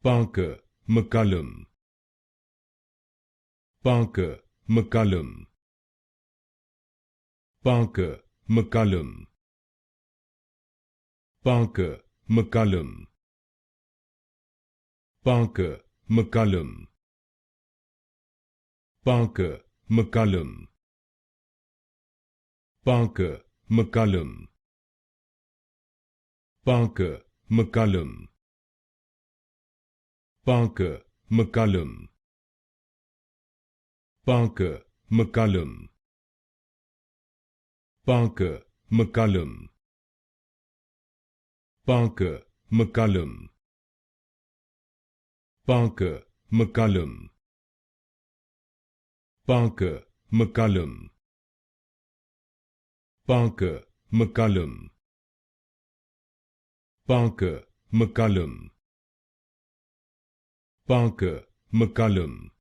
Parker, McCollum. Parker, McCollum. Parker, McCollum. Parker, McCollum. Parker, McCollum. Parker, McCollum. Parker, McCollum. Parker, McCollum. Parker, McCollum. Parker, McCollum. Parker, McCollum. Parker, McCollum. Parker, McCollum. Parker, McCollum. Parker, McCollum. Parker, McCollum. Parker, McCollum.